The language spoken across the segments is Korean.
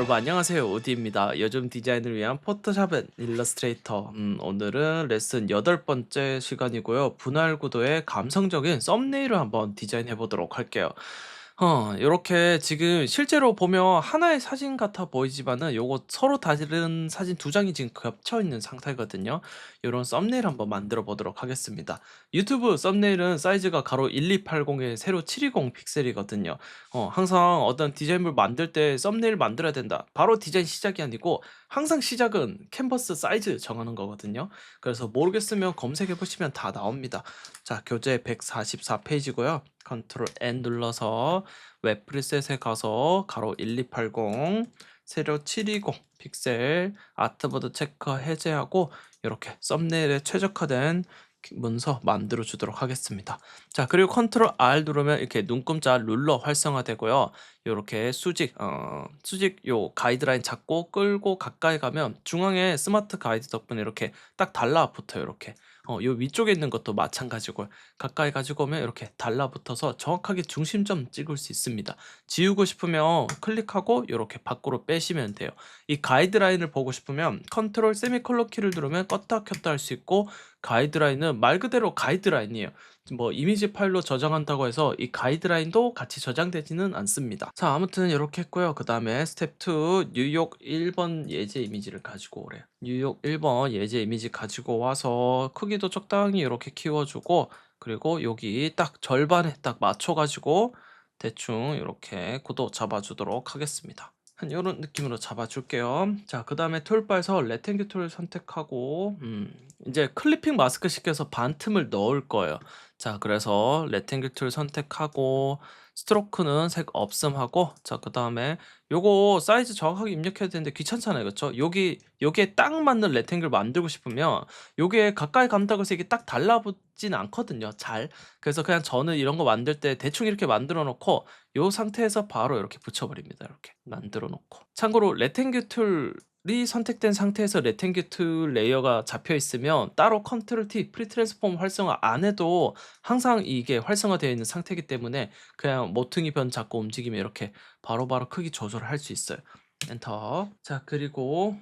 여러분 안녕하세요. 오디입니다. 요즘 디자인을 위한 포토샵은 일러스트레이터. 오늘은 레슨 8번째 시간이고요. 분할 구도의 감성적인 썸네일을 한번 디자인해 보도록 할게요. 요렇게 지금 실제로 보면 하나의 사진 같아 보이지만은 요거 서로 다른 사진 두 장이 지금 겹쳐 있는 상태거든요. 요런 썸네일 한번 만들어 보도록 하겠습니다. 유튜브 썸네일은 사이즈가 가로 1280에 세로 720 픽셀이거든요. 항상 어떤 디자인물 만들 때 썸네일 만들어야 된다. 바로 디자인 시작이 아니고 항상 시작은 캔버스 사이즈 정하는 거거든요. 그래서 모르겠으면 검색해 보시면 다 나옵니다. 자, 교재 144 페이지고요. 컨트롤 N 눌러서 웹 프리셋에 가서 가로 1280 세로 720 픽셀 아트보드 체커 해제하고 이렇게 썸네일에 최적화된 문서 만들어 주도록 하겠습니다. 자, 그리고 컨트롤 R 누르면 이렇게 눈금자 룰러 활성화되고요. 요렇게 수직 요 가이드라인 잡고 끌고 가까이 가면 중앙에 스마트 가이드 덕분에 이렇게 딱 달라붙어요. 이렇게. 요 위쪽에 있는 것도 마찬가지고 가까이 가지고 오면 이렇게 달라붙어서 정확하게 중심점 찍을 수 있습니다. 지우고 싶으면 클릭하고 이렇게 밖으로 빼시면 돼요. 이 가이드라인을 보고 싶으면 컨트롤 세미콜론 키를 누르면 껐다 켰다 할 수 있고, 가이드라인은 말 그대로 가이드라인이에요. 뭐 이미지 파일로 저장한다고 해서 이 가이드라인도 같이 저장되지는 않습니다. 자, 아무튼 이렇게 했고요. 그 다음에 스텝 2 뉴욕 1번 예제 이미지를 가지고 오래요. 뉴욕 1번 예제 이미지 가지고 와서 크기도 적당히 이렇게 키워주고, 그리고 여기 딱 절반에 딱 맞춰가지고 대충 이렇게 구도 잡아주도록 하겠습니다. 한 요런 느낌으로 잡아줄게요. 자, 그 다음에 툴바에서 레탱글 툴 선택하고 이제 클리핑 마스크 시켜서 반 틈을 넣을 거예요. 자, 그래서 레탱글 툴 선택하고 스트로크는 색 없음하고, 자, 그 다음에 요거 사이즈 정확하게 입력해야 되는데 귀찮잖아요. 그쵸? 여기에 딱 맞는 레탱글 만들고 싶으면 요게 가까이 간다고 해서 이게 딱 달라붙진 않거든요, 잘. 그래서 그냥 저는 이런 거 만들 때 대충 이렇게 만들어 놓고 요 상태에서 바로 이렇게 붙여버립니다. 이렇게 만들어 놓고. 참고로 레탱글 툴이 선택된 상태에서 레탱글 툴 레이어가 잡혀 있으면 따로 컨트롤 T 프리트랜스폼 활성화 안 해도 항상 이게 활성화되어 있는 상태이기 때문에 그냥 모퉁이 변 잡고 움직이면 이렇게 바로바로 크기 조절을 할 수 있어요. 엔터. 자, 그리고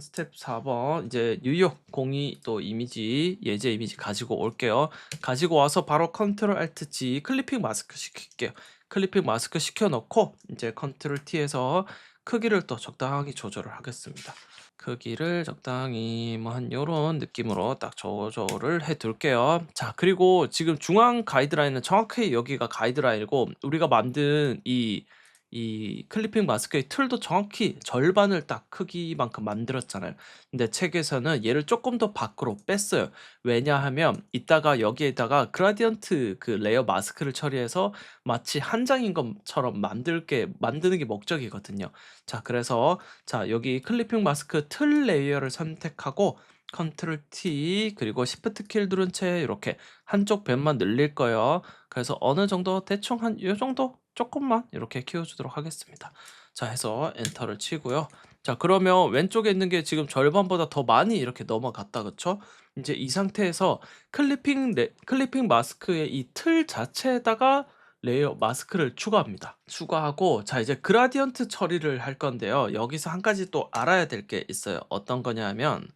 스텝 4번 이제 뉴욕 02 또 이미지 예제 이미지 가지고 올게요. 가지고 와서 바로 컨트롤 알트 G 클리핑 마스크 시킬게요. 클리핑 마스크 시켜 놓고 이제 컨트롤 T에서 크기를 또 적당히 조절을 하겠습니다. 크기를 적당히 뭐 한 요런 느낌으로 딱 조절을 해 둘게요. 자, 그리고 지금 중앙 가이드라인은 정확히 여기가 가이드라인이고, 우리가 만든 이 클리핑 마스크의 툴도 정확히 절반을 딱 크기만큼 만들었잖아요. 근데 책에서는 얘를 조금 더 밖으로 뺐어요. 왜냐하면 이따가 여기에다가 그라디언트 그 레이어 마스크를 처리해서 마치 한 장인 것처럼 만드는 게 목적이거든요. 자, 그래서 자, 여기 클리핑 마스크 틀 레이어를 선택하고 컨트롤 T 그리고 시프트 키를 누른 채 이렇게 한쪽 변만 늘릴 거예요. 그래서 어느 정도 대충 한 요 정도 조금만 이렇게 키워주도록 하겠습니다. 자, 해서 엔터를 치고요. 자, 그러면 왼쪽에 있는 게 지금 절반보다 더 많이 이렇게 넘어갔다, 그쵸? 이제 이 상태에서 클리핑 마스크의 이 틀 자체에다가 레이어 마스크를 추가합니다. 추가하고, 자, 이제 그라디언트 처리를 할 건데요. 여기서 한 가지 또 알아야 될 게 있어요. 어떤 거냐 하면,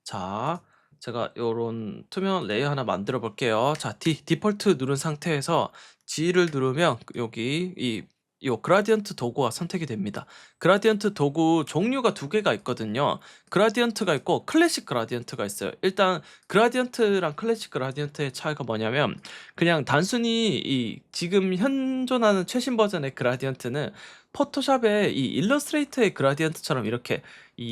자, 제가 요런 투명 레이어 하나 만들어 볼게요. 자, 디폴트 누른 상태에서 G를 누르면 여기 요 그라디언트 도구가 선택이 됩니다. 그라디언트 도구 종류가 두 개가 있거든요. 그라디언트가 있고 클래식 그라디언트가 있어요. 일단 그라디언트랑 클래식 그라디언트의 차이가 뭐냐면, 그냥 단순히 이 지금 현존하는 최신 버전의 그라디언트는 포토샵의 이 일러스트레이터의 그라디언트처럼 이렇게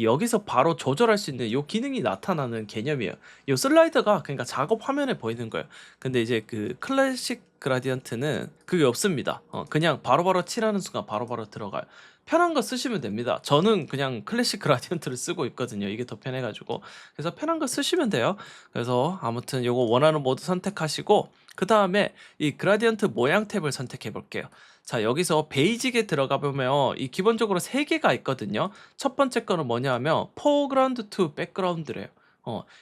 여기서 바로 조절할 수 있는 요 기능이 나타나는 개념이에요. 요 슬라이더가 그러니까 작업 화면에 보이는 거예요. 근데 이제 그 클래식 그라디언트는 그게 없습니다. 그냥 바로바로 칠하는 순간 바로바로 들어가요. 편한 거 쓰시면 됩니다. 저는 그냥 클래식 그라디언트를 쓰고 있거든요. 이게 더 편해 가지고. 그래서 편한 거 쓰시면 돼요. 그래서 아무튼 요거 원하는 모드 선택하시고, 그다음에 이 그라디언트 모양 탭을 선택해 볼게요. 자, 여기서 베이직에 들어가 보면 이 기본적으로 세 개가 있거든요. 첫 번째 거는 뭐냐 하면 포그라운드 투 백그라운드래요.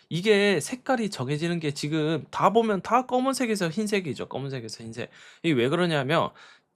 이게 색깔이 정해지는 게 지금 다 보면 다 검은색에서 흰색이죠. 검은색에서 흰색. 이게 왜 그러냐면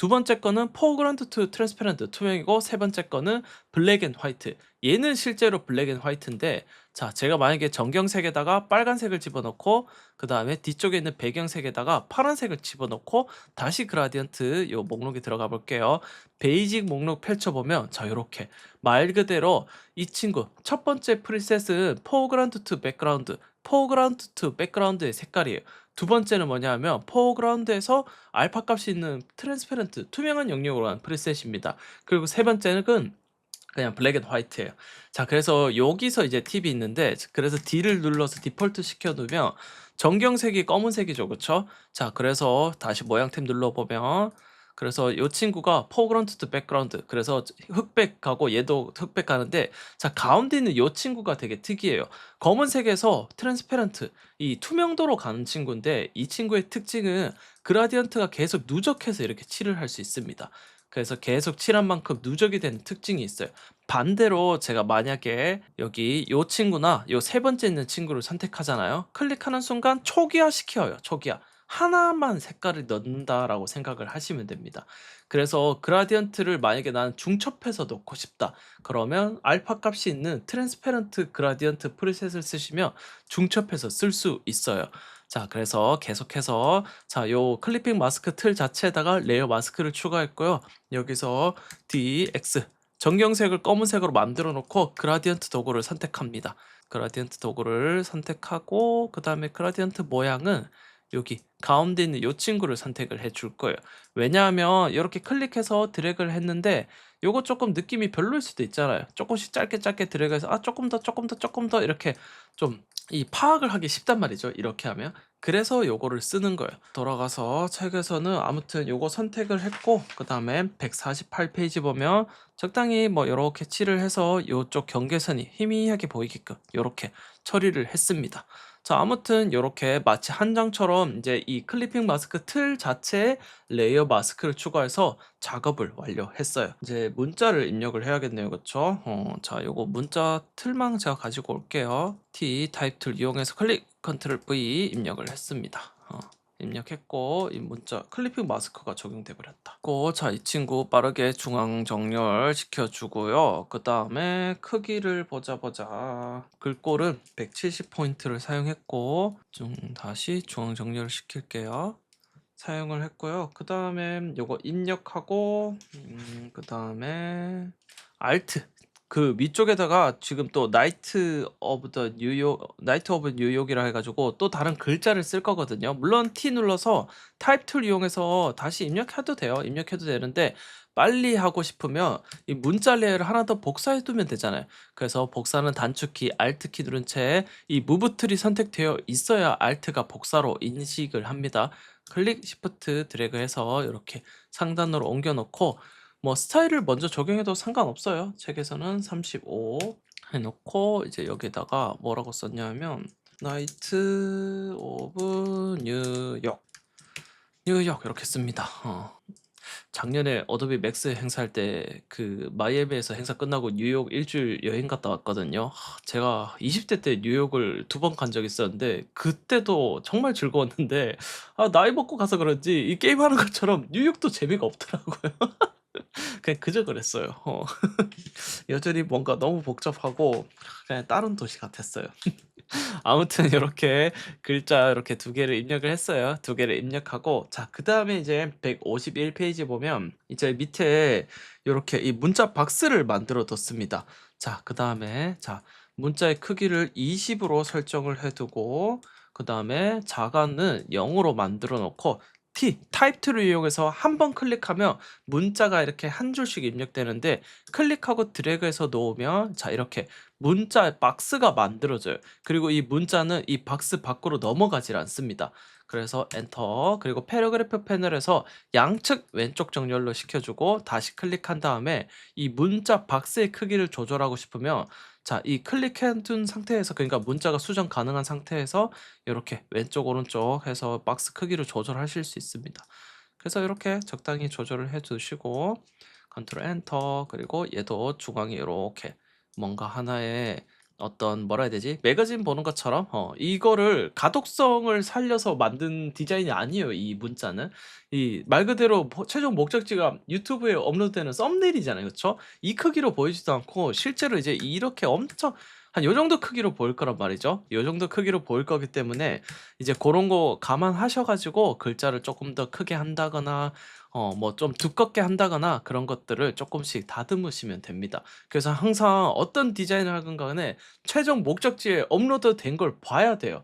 두 번째 거는 포그라운드 투 트랜스페런트 투명이고 세 번째 거는 블랙 앤 화이트. 얘는 실제로 블랙 앤 화이트인데 자 제가 만약에 정경색에다가 빨간색을 집어넣고 그다음에 뒤쪽에 있는 배경색에다가 파란색을 집어넣고 다시 그라디언트 요 목록에 들어가 볼게요. 베이직 목록 펼쳐보면 자 요렇게 말 그대로 이 친구 첫 번째 프리셋은 포그라운드 투 백그라운드 포그라운드 투 백그라운드의 색깔이에요. 두 번째는 뭐냐 하면 포그라운드에서 알파 값이 있는 트랜스페런트 투명한 영역으로 한 프리셋입니다. 그리고 세 번째는 그냥 블랙 앤 화이트예요. 자 그래서 여기서 이제 팁이 있는데 그래서 D를 눌러서 디폴트 시켜 두면 정경색이 검은색이죠. 그쵸? 자 그래서 다시 모양 탭 눌러 보면 그래서 요 친구가 포그라운드 투 백그라운드 그래서 흑백 가고 얘도 흑백 가는데 자 가운데 있는 요 친구가 되게 특이해요. 검은색에서 트랜스페런트 이 투명도로 가는 친구인데 이 친구의 특징은 그라디언트가 계속 누적해서 이렇게 칠을 할 수 있습니다. 그래서 계속 칠한 만큼 누적이 되는 특징이 있어요. 반대로 제가 만약에 여기 요 친구나 요 세 번째 있는 친구를 선택하잖아요. 클릭하는 순간 초기화 시켜요. 초기화. 하나만 색깔을 넣는다라고 생각을 하시면 됩니다. 그래서 그라디언트를 만약에 나는 중첩해서 넣고 싶다. 그러면 알파 값이 있는 트랜스페런트 그라디언트 프리셋을 쓰시면 중첩해서 쓸 수 있어요. 자, 그래서 계속해서 자, 요 클리핑 마스크 틀 자체에다가 레이어 마스크를 추가했고요. 여기서 DX 정경색을 검은색으로 만들어 놓고 그라디언트 도구를 선택합니다. 그라디언트 도구를 선택하고 그다음에 그라디언트 모양은 여기 가운데 있는 요 친구를 선택을 해줄 거예요. 왜냐하면 이렇게 클릭해서 드래그를 했는데 요거 조금 느낌이 별로일 수도 있잖아요. 조금씩 짧게 짧게 드래그해서 아 조금 더 조금 더 조금 더 이렇게 좀 이 파악을 하기 쉽단 말이죠. 이렇게 하면. 그래서 요거를 쓰는 거예요. 돌아가서 책에서는 아무튼 요거 선택을 했고 그다음에 148 페이지 보면 적당히 뭐 요렇게 칠을 해서 요쪽 경계선이 희미하게 보이게끔 요렇게 처리를 했습니다. 자 아무튼 요렇게 마치 한 장처럼 이제 이 클리핑 마스크 틀 자체에 레이어 마스크를 추가해서 작업을 완료했어요. 이제 문자를 입력을 해야겠네요. 그쵸? 자 요거 문자 틀망 제가 가지고 올게요. T 타입 툴 이용해서 클릭 컨트롤 V 입력을 했습니다. 입력했고 이 문자 클리핑 마스크가 적용돼 버렸다. 자, 이 친구 빠르게 중앙 정렬 시켜주고요. 그 다음에 크기를 보자. 글꼴은 170 포인트를 사용했고 다시 중앙 정렬을 시킬게요. 사용을 했고요. 그 다음에 요거 입력하고 그 다음에 Alt 그 위쪽에다가 지금 또 나이트 오브 뉴욕이라 해가지고 또 다른 글자를 쓸 거거든요. 물론 T 눌러서 타입 툴 이용해서 다시 입력해도 돼요. 입력해도 되는데 빨리 하고 싶으면 이 문자 레이어를 하나 더 복사해 두면 되잖아요. 그래서 복사는 단축키 Alt 키 누른 채 이 무브 툴이 선택되어 있어야 Alt가 복사로 인식을 합니다. 클릭 시프트 드래그해서 이렇게 상단으로 옮겨 놓고 뭐 스타일을 먼저 적용해도 상관없어요. 책에서는 35 해놓고 이제 여기다가 뭐라고 썼냐면 나이트 오브 뉴욕 이렇게 씁니다. 작년에 어도비 맥스 행사할 때 그 마이애미에서 행사 끝나고 뉴욕 일주일 여행 갔다 왔거든요. 제가 20대 때 뉴욕을 두 번 간 적이 있었는데 그때도 정말 즐거웠는데 나이 먹고 가서 그런지 이 게임하는 것처럼 뉴욕도 재미가 없더라고요. 그냥 그저 그랬어요. 여전히 뭔가 너무 복잡하고 그냥 다른 도시 같았어요. 아무튼 이렇게 글자 이렇게 두 개를 입력을 했어요. 두 개를 입력하고 자 그다음에 이제 151 페이지 보면 이제 밑에 요렇게 이 문자 박스를 만들어 뒀습니다. 자 그다음에 자 문자의 크기를 20으로 설정을 해 두고 그다음에 자가는 0으로 만들어 놓고 타입 툴을 이용해서 한 번 클릭하면 문자가 이렇게 한 줄씩 입력되는데 클릭하고 드래그해서 놓으면 자 이렇게 문자 박스가 만들어져요. 그리고 이 문자는 이 박스 밖으로 넘어가질 않습니다. 그래서 엔터 그리고 패러그래프 패널에서 양측 왼쪽 정렬로 시켜주고 다시 클릭한 다음에 이 문자 박스의 크기를 조절하고 싶으면 자, 이 클릭해둔 상태에서 그러니까 문자가 수정 가능한 상태에서 이렇게 왼쪽 오른쪽 해서 박스 크기를 조절하실 수 있습니다. 그래서 이렇게 적당히 조절을 해두시고 컨트롤 엔터 그리고 얘도 중앙에 이렇게 뭔가 하나의 어떤 뭐라 해야 되지? 매거진 보는 것처럼 이거를 가독성을 살려서 만든 디자인이 아니에요, 이 문자는. 이 말 그대로 최종 목적지가 유튜브에 업로드되는 썸네일이잖아요. 그쵸? 이 크기로 보이지도 않고 실제로 이제 이렇게 엄청 한 요 정도 크기로 보일 거란 말이죠. 요 정도 크기로 보일 거기 때문에 이제 고런 거 감안하셔 가지고 글자를 쪼끔 더 크게 한다거나 뭐 좀 두껍게 한다거나 그런 것들을 쪼끔씩 다듬으시면 됩니다. 그래서 항상 어떤 디자인을 하든 간에 최종 목적지에 업로드된 걸 봐야 돼요.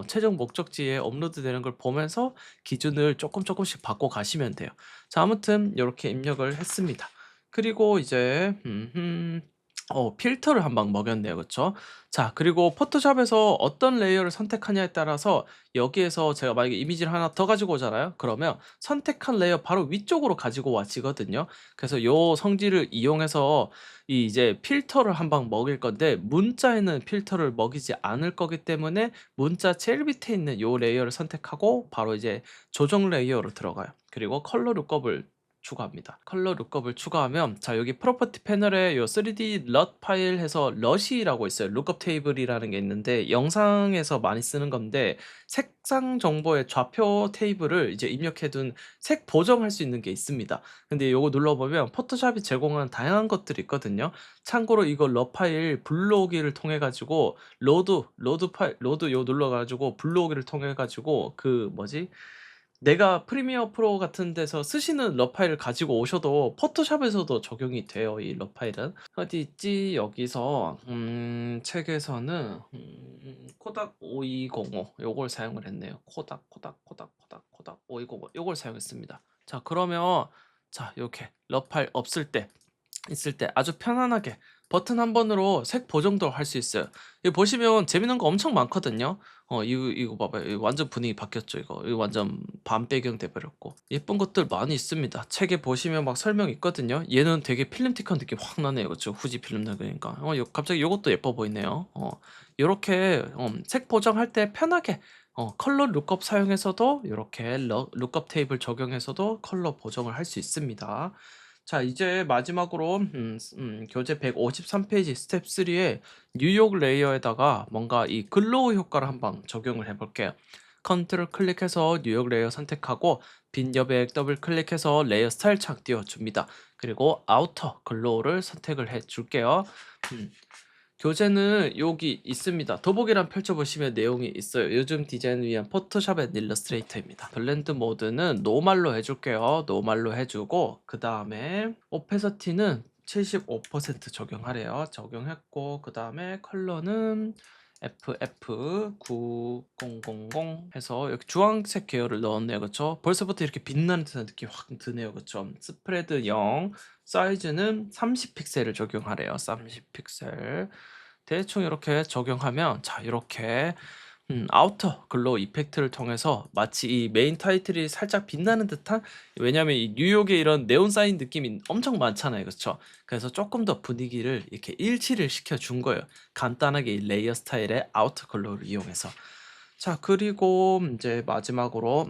최종 목적지에 업로드되는 걸 보면서 기준을 쪼끔씩 바꿔 가시면 돼요. 자, 아무튼 요렇게 입력을 했습니다. 그리고 이제 필터를 한 방 먹였네요. 그쵸? 자, 그리고 포토샵에서 어떤 레이어를 선택하냐에 따라서 여기에서 제가 만약에 이미지를 하나 더 가지고 오잖아요. 그러면 선택한 레이어 바로 위쪽으로 가지고 와지거든요. 그래서 요 성질을 이용해서 이 이제 필터를 한 방 먹일 건데 문자에는 필터를 먹이지 않을 거기 때문에 문자 제일 밑에 있는 요 레이어를 선택하고 바로 이제 조정 레이어로 들어가요. 그리고 컬러 룩업을 추가합니다. 컬러 룩업을 추가하면 자, 여기 프로퍼티 패널에 요 3D 럿 파일 해서 럿이라고 있어요. 룩업 테이블이라는 게 있는데 영상에서 많이 쓰는 건데 색상 정보의 좌표 테이블을 이제 입력해 둔 색 보정할 수 있는 게 있습니다. 근데 요거 눌러보면 포토샵이 제공하는 다양한 것들이 있거든요. 참고로 이거 럿 파일 불러오기를 통해 가지고 로드 파일 로드 요 눌러 가지고 불러오기를 통해 가지고 그 뭐지? 내가 프리미어 프로 같은 데서 쓰시는 러 파일을 가지고 오셔도 포토샵에서도 적용이 돼요, 이 러 파일은. 어디 있지? 여기서 책에서는 코닥 5205 요걸 사용을 했네요. 코닥 5205 요걸 사용했습니다. 자, 그러면 자, 요렇게 러 파일 없을 때 있을 때 아주 편안하게 버튼 한 번으로 색 보정도 할 수 있어요. 여기 보시면 재밌는 거 엄청 많거든요. 이거 봐봐요. 이거 완전 분위기 바뀌었죠 이거. 이거 완전 밤 배경 돼 버렸고. 예쁜 것들 많이 있습니다. 책에 보시면 막 설명 있거든요. 얘는 되게 필름틱한 느낌 확 나네요. 그쵸? 후지 필름 넣으니까. 갑자기 요것도 예뻐 보이네요. 요렇게 색 보정할 때 편하게 컬러 룩업 사용해서도 요렇게 룩업 테이블 적용해서도 컬러 보정을 할 수 있습니다. 자, 이제 마지막으로 교재 153 페이지 스텝 3에 뉴욕 레이어에다가 뭔가 이 글로우 효과를 한번 적용을 해 볼게요. 컨트롤 클릭해서 뉴욕 레이어 선택하고 빈 여백 더블 클릭해서 레이어 스타일 창 띄워 줍니다. 그리고 아우터 글로우를 선택을 해 줄게요. 음. 교재는 여기 있습니다. 더보기란 펼쳐보시면 내용이 있어요. 요즘 디자인을 위한 포토샵 앤 일러스트레이터입니다. 블렌드 모드는 노말로 해줄게요. 노말로 해주고 그 다음에 오페서티는 75% 적용하래요. 적용했고 그 다음에 컬러는 FF90000 해서 여기 주황색 계열을 넣었네요. 그쵸? 벌써부터 이렇게 빛나는 듯한 느낌이 확 드네요. 그쵸? 스프레드 0, 사이즈는 30픽셀을 적용하래요. 30픽셀. 대충 이렇게 적용하면 자, 이렇게 아우터 글로우 이펙트를 통해서 마치 이 메인 타이틀이 살짝 빛나는 듯한, 왜냐면 이 뉴욕에 이런 네온 사인 느낌이 엄청 많잖아요. 그쵸? 그래서 조금 더 분위기를 이렇게 일치를 시켜 준 거예요. 간단하게 이 레이어 스타일의 아우터 글로우를 이용해서. 자, 그리고 이제 마지막으로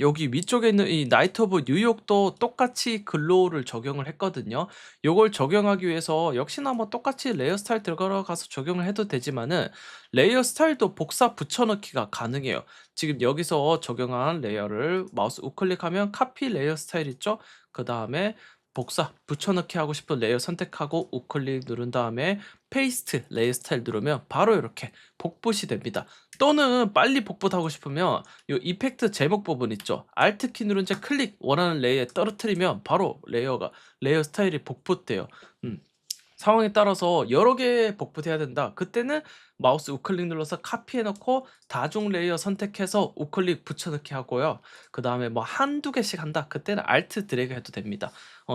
여기 위쪽에 있는 이 나이트 오브 뉴욕도 똑같이 글로우를 적용을 했거든요. 요걸 적용하기 위해서 역시나 뭐 똑같이 레이어 스타일 들어가서 적용을 해도 되지만은 레이어 스타일도 복사 붙여넣기가 가능해요. 지금 여기서 적용한 레이어를 마우스 우클릭하면 카피 레이어 스타일 있죠? 그다음에 복사 붙여넣기 하고 싶은 레이어 선택하고 우클릭 누른 다음에 페이스트 레이어 스타일 누르면 바로 이렇게 복붙이 됩니다. 또는 빨리 복붙하고 싶으면 요 이펙트 제목 부분 있죠? Alt 키 누른 채 클릭 원하는 레이어에 떨어뜨리면 바로 레이어 스타일이 복붙돼요. 음. 상황에 따라서 여러 개 복붙해야 된다. 그때는 마우스 우클릭 눌러서 카피해 놓고 다중 레이어 선택해서 우클릭 붙여넣기 하고요. 그다음에 뭐 한두 개씩 한다. 그때는 Alt 드래그 해도 됩니다.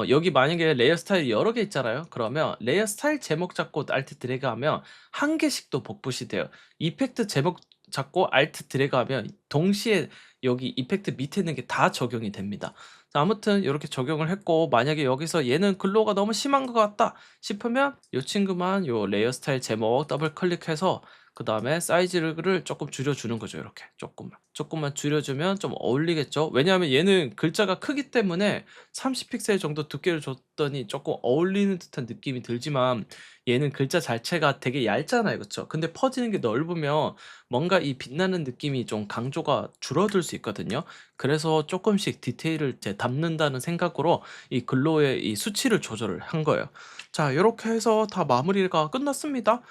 여기 만약에 레이어 스타일이 여러 개 있잖아요. 그러면 레이어 스타일 제목 잡고 Alt 드래그 하면 한 개씩도 복붙이 돼요. 이펙트 제목 잡고 Alt 드래그 하면 동시에 여기 이펙트 밑에 있는 게 다 적용이 됩니다. 자, 아무튼 이렇게 적용을 했고 만약에 여기서 얘는 글로우가 너무 심한 것 같다 싶으면 요 친구만 요 레이어 스타일 제목 더블 클릭해서 그다음에 사이즈를 조금 줄여 주는 거죠. 이렇게 조금만. 조금만 줄여주면 좀 어울리겠죠. 왜냐하면 얘는 글자가 크기 때문에 30 픽셀 정도 두께를 줬더니 조금 어울리는 듯한 느낌이 들지만 얘는 글자 자체가 되게 얇잖아요. 그쵸? 근데 퍼지는 게 넓으면 뭔가 이 빛나는 느낌이 좀 강조가 줄어들 수 있거든요. 그래서 조금씩 디테일을 이제 담는다는 생각으로 이 글로의 이 수치를 조절을 한 거예요. 자 요렇게 해서 다 마무리가 끝났습니다.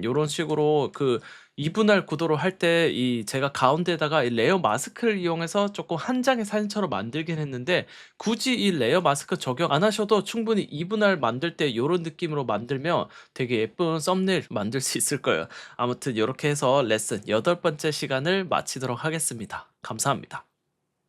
요런 식으로 그 이분할 구도로 할 때 이 제가 가운데다가 이 레어 마스크를 이용해서 쪼끔 한 장의 사진처럼 만들긴 했는데 굳이 이 레어 마스크 적용 안 하셔도 충분히 이분할 만들 때 요런 느낌으로 만들면 되게 예쁜 썸네일 만들 수 있을 거예요. 아무튼 요렇게 해서 레슨 8번째 시간을 마치도록 하겠습니다. 감사합니다.